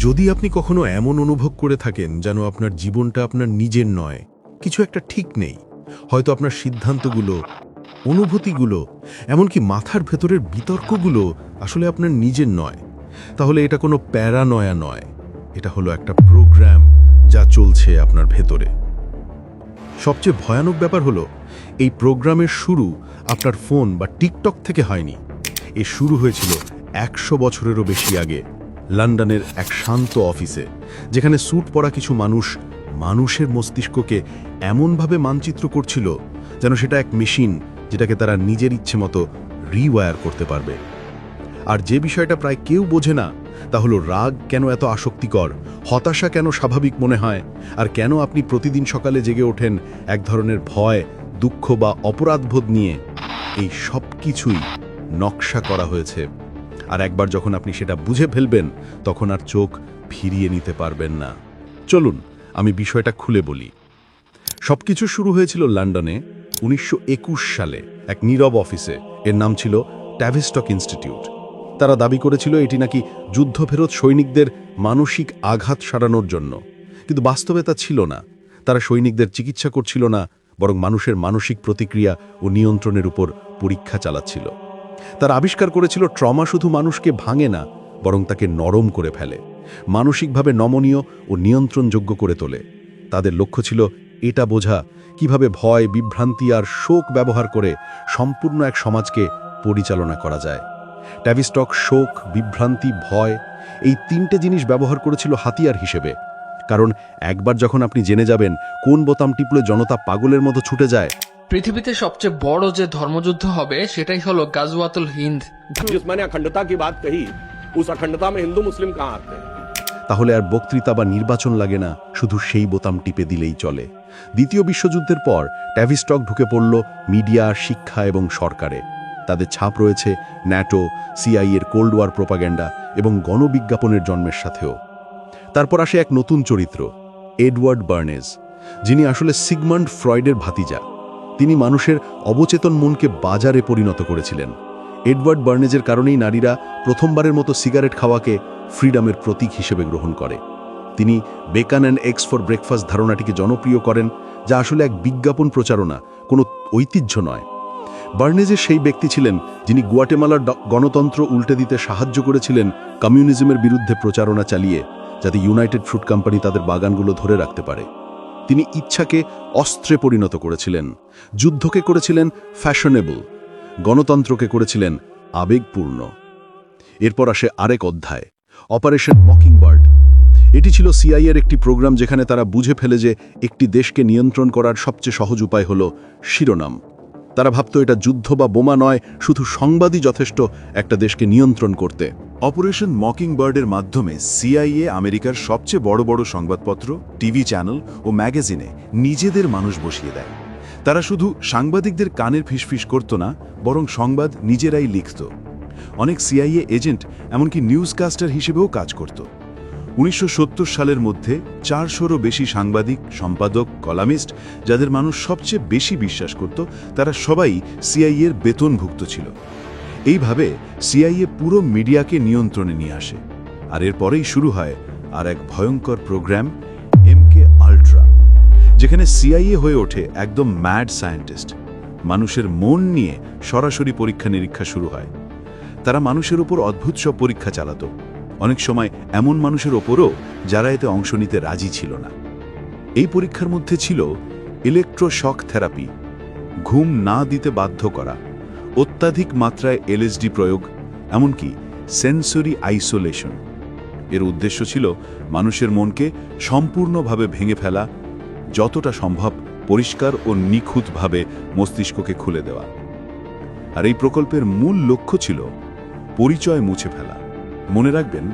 যদি আপনি কখনো এমন অনুভব করে থাকেন যেন আপনার জীবনটা আপনার নিজের নয়, কিছু একটা ঠিক নেই, হয়তো আপনার সিদ্ধান্তগুলো, অনুভূতিগুলো, এমনকি মাথার ভেতরের বিতর্কগুলো আসলে আপনার নিজের নয়, তাহলে এটা কোনো প্যারানয়া নয়, এটা হলো একটা প্রোগ্রাম যা চলছে আপনার ভেতরে। সবচেয়ে ভয়ানক ব্যাপার হলো এই প্রোগ্রামের শুরু আপনার ফোন বা টিকটক থেকে হয়নি। এ শুরু হয়েছিল 100 বছরেরও বেশি আগে, লন্ডনের এক শান্ত অফিসে, যেখানে স্যুট পরা কিছু মানুষের মস্তিষ্ককে এমনভাবে মানচিত্র করছিল যেন সেটা এক মেশিন যেটাকে তারা নিজের ইচ্ছে মতো রিওয়্যার করতে পারবে। আর যে বিষয়টা প্রায় কেউ বোঝে না তা হলো রাগ কেন এত আসক্তিকর, হতাশা কেন স্বাভাবিক মনে হয়, আর কেন আপনি প্রতিদিন সকালে জেগে ওঠেন এক ধরনের ভয়, দুঃখ বা অপরাধবোধ নিয়ে। এই সব কিছুই নকশা করা হয়েছে, আর একবার যখন আপনি সেটা বুঝে ফেলবেন তখন আর চোখ ফিরিয়ে নিতে পারবেন না। চলুন আমি বিষয়টা খুলে বলি। সবকিছু শুরু হয়েছিল লন্ডনে 1921 সালে এক নীরব অফিসে। এর নাম ছিল ট্যাভিস্টক ইনস্টিটিউট। তারা দাবি করেছিল এটি নাকি যুদ্ধফেরত সৈনিকদের মানসিক আঘাত সারানোর জন্য, কিন্তু বাস্তবে তা ছিল না। তারা সৈনিকদের চিকিৎসা করছিল না, বরং মানুষের মানসিক প্রতিক্রিয়া ও নিয়ন্ত্রণের উপর পরীক্ষা চালাচ্ছিল। তারা আবিষ্কার করেছিল ট্রমা শুধু মানুষকে ভাঙে না, বরং তাকে নরম করে ফেলে, মানসিকভাবে নমনীয় ও নিয়ন্ত্রণযোগ্য করে তোলে। তাদের লক্ষ্য ছিল এটা বোঝা কিভাবে ভয়, বিভ্রান্তি আর শোক ব্যবহার করে সম্পূর্ণ এক সমাজকে পরিচালনা করা যায়। ট্যাভিস্টক শোক, বিভ্রান্তি, ভয় এই তিনটে জিনিস ব্যবহার করেছিল হাতিয়ার হিসেবে। কারণ একবার যখন আপনি জেনে যাবেন কোন বোতাম টিপলে জনতা পাগলের মতো ছুটে যায়। পৃথিবীতে সবচেয়ে বড় যে ধর্মযুদ্ধ হবে সেটাই হলো গাজওয়াতুল হিন্দ। जिस मैंने अखंडता की बात कही, उस अखंडता में हिंदू मुस्लिम कहाँ आते हैं? তাহলে আর বক্তৃতা বা নির্বাচন লাগে না, শুধু সেই বোতাম টিপে দিলেই চলে। দ্বিতীয় বিশ্বযুদ্ধের পর ট্যাভিস্টক ঢুকে পড়ল মিডিয়া, শিক্ষা এবং সরকারে। তাদের ছাপ রয়েছে ন্যাটো, সিআইএর কোল্ড ওয়ার প্রোপাগ্যান্ডা এবং গণবিজ্ঞাপনের জন্মের সাথেও। তারপর আসে এক নতুন চরিত্র, এডওয়ার্ড বার্নেজ, যিনি আসলে সিগমন্ড ফ্রয়েডের ভাতিজা। তিনি মানুষের অবচেতন মনকে বাজারে পরিণত করেছিলেন। এডওয়ার্ড বার্নেজের কারণেই নারীরা প্রথমবারের মতো সিগারেট খাওয়াকে ফ্রিডমের প্রতীক হিসেবে গ্রহণ করে। তিনি bacon and eggs for breakfast ধারণাটিকে জনপ্রিয় করেন, যা আসলে এক বিজ্ঞাপন প্রচারণা, কোনো ঐতিহ্য নয়। বার্নেজের সেই ব্যক্তি ছিলেন যিনি গুয়াটেমালার গণতন্ত্র উল্টে দিতে সাহায্য করেছিলেন কমিউনিজমের বিরুদ্ধে প্রচারণা চালিয়ে, যাতে ইউনাইটেড ফ্রুট কোম্পানি তাদের বাগানগুলো ধরে রাখতে পারে। তিনি ইচ্ছাকে অস্ত্রে পরিণত করেছিলেন, যুদ্ধকে করেছিলেন ফ্যাশনেবল, গণতন্ত্রকে করেছিলেন আবেগপূর্ণ। এরপর আসে আরেক অধ্যায়, অপারেশন মকিংবার্ড। এটি ছিল সিআইএর একটি প্রোগ্রাম যেখানে তারা বুঝে ফেলে যে একটি দেশকে নিয়ন্ত্রণ করার সবচেয়ে সহজ উপায় হল শিরোনাম। তারা ভাবত এটা যুদ্ধ বা বোমা নয়, শুধু সংবাদই যথেষ্ট একটা দেশকে নিয়ন্ত্রণ করতে। অপারেশন মকিংবার্ডের মাধ্যমে সিআইএ আমেরিকার সবচেয়ে বড় বড় সংবাদপত্র, টিভি চ্যানেল ও ম্যাগাজিনে নিজেদের মানুষ বসিয়ে দেয়। তারা শুধু সাংবাদিকদের কানের ফিসফিস করত না, বরং সংবাদ নিজেরাই লিখত। অনেক সিআইএ এজেন্ট এমনকি নিউজকাস্টার হিসেবেও কাজ করত। 1970 সালের মধ্যে 400রও বেশি সাংবাদিক, সম্পাদক, কলামিস্ট, যাদের মানুষ সবচেয়ে বেশি বিশ্বাস করত, তারা সবাই সিআইএর বেতনভুক্ত ছিল। এইভাবে সিআইএ পুরো মিডিয়াকে নিয়ন্ত্রণে নিয়ে আসে। আর এরপরেই শুরু হয় আর এক ভয়ঙ্কর প্রোগ্রাম, এমকে আল্ট্রা, যেখানে সিআইএ হয়ে ওঠে একদম ম্যাড সায়েন্টিস্ট। মানুষের মন নিয়ে সরাসরি পরীক্ষা নিরীক্ষা শুরু হয়। তারা মানুষের উপর অদ্ভুত সব পরীক্ষা চালাতো, অনেক সময় এমন মানুষের ওপরও যারা এতে অংশ নিতে রাজি ছিল না। এই পরীক্ষার মধ্যে ছিল ইলেকট্রোশক থেরাপি, ঘুম না দিতে বাধ্য করা, অত্যাধিক মাত্রায় এলএসডি প্রয়োগ, এমনকি সেন্সরি আইসোলেশন। এর উদ্দেশ্য ছিল মানুষের মনকে সম্পূর্ণভাবে ভেঙে ফেলা, যতটা সম্ভব পরিষ্কার ও নিখুঁতভাবে মস্তিষ্ককে খুলে দেওয়া। আর এই প্রকল্পের মূল লক্ষ্য ছিল পরিচয় মুছে ফেলা। মনে রাখবেন,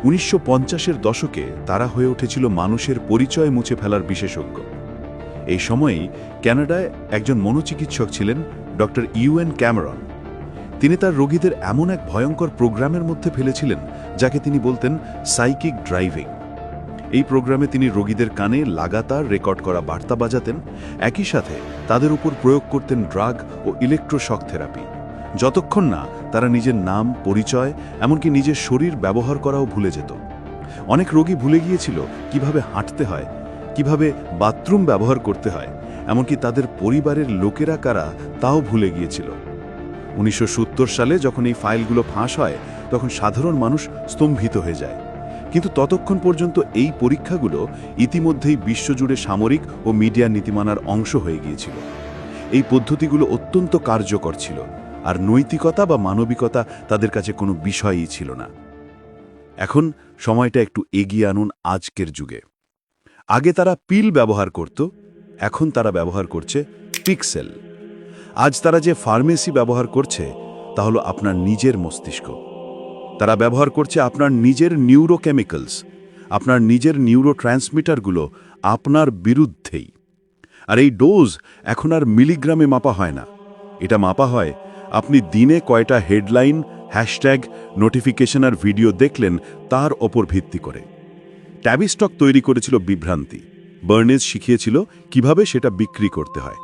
1950-এর দশকে তারা হয়ে উঠেছিল মানুষের পরিচয় মুছে ফেলার বিশেষজ্ঞ। এই সময়েই কানাডায় একজন মনোচিকিৎসক ছিলেন, ডক্টর ইউএন ক্যামেরন। তিনি তার রোগীদের এমন এক ভয়ঙ্কর প্রোগ্রামের মধ্যে ফেলেছিলেন যাকে তিনি বলতেন সাইকিক ড্রাইভিং। এই প্রোগ্রামে তিনি রোগীদের কানে লাগাতার রেকর্ড করা বার্তা বাজাতেন, একই সাথে তাদের উপর প্রয়োগ করতেন ড্রাগ ও ইলেকট্রোশক থেরাপি, যতক্ষণ না তারা নিজের নাম, পরিচয়, এমনকি নিজের শরীর ব্যবহার করাও ভুলে যেত। অনেক রোগী ভুলে গিয়েছিল কিভাবে হাঁটতে হয়, কিভাবে বাথরুম ব্যবহার করতে হয়, এমনকি তাদের পরিবারের লোকেরা কারা তাও ভুলে গিয়েছিল। 1970 সালে যখন এই ফাইলগুলো ফাঁস হয় তখন সাধারণ মানুষ স্তম্ভিত হয়ে যায়। কিন্তু ততক্ষণ পর্যন্ত এই পরীক্ষাগুলো ইতিমধ্যেই বিশ্বজুড়ে সামরিক ও মিডিয়া নীতিমালার অংশ হয়ে গিয়েছিল। এই পদ্ধতিগুলো অত্যন্ত কার্যকর ছিল, আর নৈতিকতা বা মানবিকতা তাদের কাছে কোনো বিষয়ই ছিল না। এখন সময়টা একটু এগিয়ে আনুন আজকের যুগে। আগে তারা পিল ব্যবহার করত, এখন তারা ব্যবহার করছে পিক্সেল। আজ তারা যে ফার্মেসি ব্যবহার করছে তা হলো আপনার নিজের মস্তিষ্ক। তারা ব্যবহার করছে আপনার নিজের নিউরোকেমিক্যালস, আপনার নিজের নিউরোট্রান্সমিটারগুলো আপনার বিরুদ্ধেই। আর এই ডোজ এখন আর মিলিগ্রামে মাপা হয় না, এটা মাপা হয় আপনি দিনে কয়টা হেডলাইন, হ্যাশট্যাগ, নোটিফিকেশন আর ভিডিও দেখলেন তার ওপর ভিত্তি করে। ট্যাবিস্টক তৈরি করেছিল বিভ্রান্তি, বার্নেজ শিখিয়েছিল কিভাবে সেটা বিক্রি করতে হয়।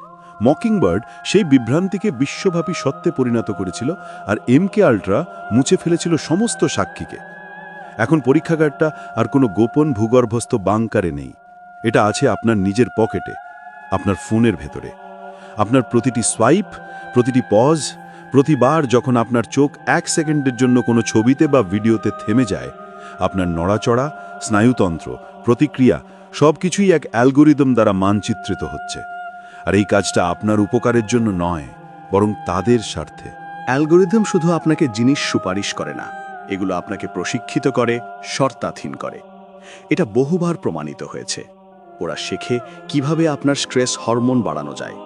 মকিংবার্ড সেই বিভ্রান্তিকে বিশ্বব্যাপী সত্যে পরিণত করেছিল, আর MK আল্ট্রা মুছে ফেলেছিল সমস্ত সাক্ষীকে। এখন পরীক্ষাগারটা আর কোনো গোপন ভূগর্ভস্থ বাংকারে নেই, এটা আছে আপনার নিজের পকেটে, আপনার ফোনের ভেতরে। আপনার প্রতিটি সোয়াইপ, প্রতিটি পজ, প্রতিবার যখন আপনার চোখ 1 সেকেন্ডের জন্য কোনো ছবিতে বা ভিডিওতে থেমে যায়, আপনার নড়াচড়া, স্নায়ুতন্ত্র, প্রতিক্রিয়া সবকিছুই এক অ্যালগোরিদম দ্বারা মানচিত্রিত হচ্ছে। আর এই কাজটা আপনার উপকারের জন্য নয়, বরং তাদের স্বার্থে। অ্যালগোরিদম শুধু আপনাকে জিনিস সুপারিশ করে না, এগুলো আপনাকে প্রশিক্ষিত করে, শর্তাধীন করে। এটা বহুবার প্রমাণিত হয়েছে। ওরা শেখে কিভাবে আপনার স্ট্রেস হরমোন বাড়ানো যায়,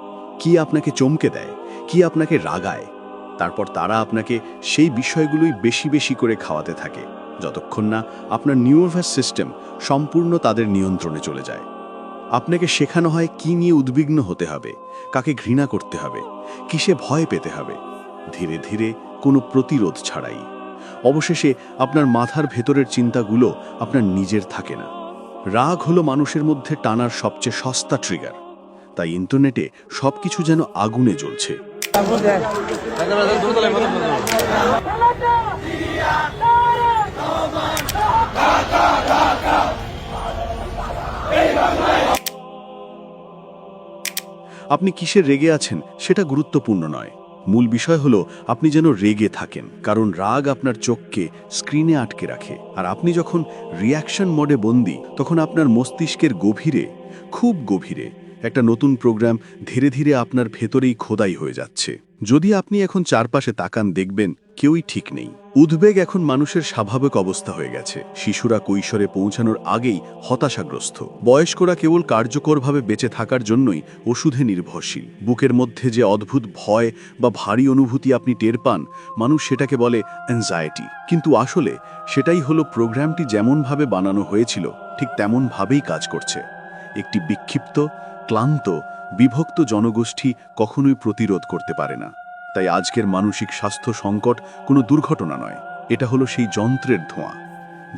কি আপনাকে চমকে দেয়, কি আপনাকে রাগায়। তারপর তারা আপনাকে সেই বিষয়গুলোই বেশি বেশি করে খাওয়াতে থাকে, যতক্ষণ না আপনার নিউরোভাস সিস্টেম সম্পূর্ণ তাদের নিয়ন্ত্রণে চলে যায়। আপনাকে শেখানো হয় কি নিয়ে উদ্বিগ্ন হতে হবে, কাকে ঘৃণা করতে হবে, কিসে ভয় পেতে হবে, ধীরে ধীরে কোনো প্রতিরোধ ছাড়াই। অবশেষে আপনার মাথার ভেতরের চিন্তাগুলো আপনার নিজের থাকে না। রাগ হলো মানুষের মধ্যে টানার সবচেয়ে সস্তা ট্রিগার। তাই ইন্টারনেটে সবকিছু যেন আগুনে জ্বলছে। আপনি কিসে রেগে আছেন সেটা গুরুত্বপূর্ণ নয়, মূল বিষয় হলো আপনি যেন রেগে থাকেন, কারণ রাগ আপনার চোখকে স্ক্রিনে আটকে রাখে। আর আপনি যখন রিঅ্যাকশন মোডে বন্দী, তখন আপনার মস্তিষ্কের গভীরে, খুব গভীরে একটা নতুন প্রোগ্রাম ধীরে ধীরে আপনার ভেতরেই খোদাই হয়ে যাচ্ছে। যদি আপনি এখন চারপাশে তাকান, দেখবেন কেউই ঠিক নেই। উদ্বেগ এখন মানুষের স্বাভাবিক অবস্থা হয়ে গেছে। শিশুরা কৈশোরে পৌঁছানোর আগেই হতাশাগ্রস্ত, বয়স্করা কেবল কার্যকরভাবে বেঁচে থাকার জন্যই ওষুধে নির্ভরশীল। বুকের মধ্যে যে অদ্ভুত ভয় বা ভারী অনুভূতি আপনি টের পান, মানুষ সেটাকে বলে অ্যাংজাইটি। কিন্তু আসলে সেটাই হলো প্রোগ্রামটি যেমনভাবে বানানো হয়েছিল ঠিক তেমনভাবেই কাজ করছে। একটি বিক্ষিপ্ত, ক্লান্ত, বিভক্ত জনগোষ্ঠী কখনোই প্রতিরোধ করতে পারে না। তাই আজকের মানসিক স্বাস্থ্য সংকট কোনো দুর্ঘটনা নয়, এটা হলো সেই যন্ত্রের ধোঁয়া,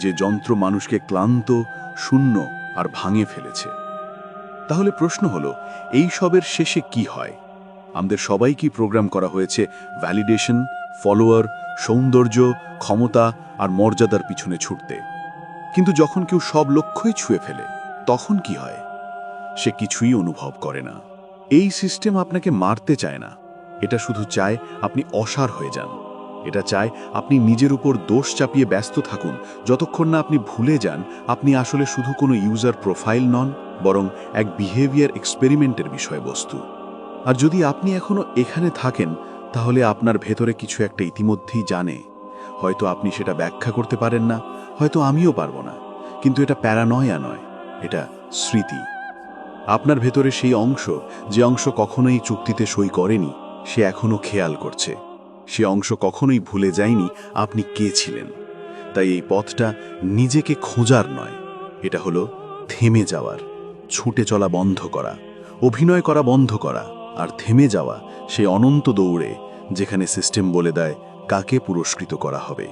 যে যন্ত্র মানুষকে ক্লান্ত, শূন্য আর ভাঙে ফেলেছে। তাহলে প্রশ্ন হলো, এই সবের শেষে কি হয়? আমাদের সবাই কি প্রোগ্রাম করা হয়েছে ভ্যালিডেশন, ফলোয়ার, সৌন্দর্য, ক্ষমতা আর মর্যাদার পিছনে ছুটতে? কিন্তু যখন কেউ সব লক্ষ্যই ছুঁয়ে ফেলে, তখন কি হয়? সে কিছুই অনুভব করে না। এই সিস্টেম আপনাকে মারতে চায় না, এটা শুধু চায় আপনি অসাড় হয়ে যান। এটা চায় আপনি নিজের উপর দোষ চাপিয়ে ব্যস্ত থাকুন, যতক্ষণ না আপনি ভুলে যান আপনি আসলে শুধু কোনো ইউজার প্রোফাইল নন, বরং এক বিহেভিয়ার এক্সপেরিমেন্টের বিষয়বস্তু। আর যদি আপনি এখনো এখানে থাকেন, তাহলে আপনার ভেতরে কিছু একটা ইতিমধ্যেই জানে। হয়তো আপনি সেটা ব্যাখ্যা করতে পারেন না, হয়তো আমিও পারবো না, কিন্তু এটা প্যারানয়া নয়, এটা স্মৃতি। আপনার ভেতরে সেই অংশ, যে অংশ কখনোই চুক্তিতে সই করেনি, সে এখনো খেয়াল করছে। সে অংশ কখনোই ভুলে যায়নি আপনি কে ছিলেন। তাই এই পথটা নিজেকে খোঁজার নয়, এটা হলো থেমে যাওয়ার, ছুটে চলা বন্ধ করা, অভিনয় করা বন্ধ করা, আর থেমে যাওয়া সেই অনন্ত দৌড়ে, যেখানে সিস্টেম বলে দেয় কাকে পুরস্কৃত করা হবে।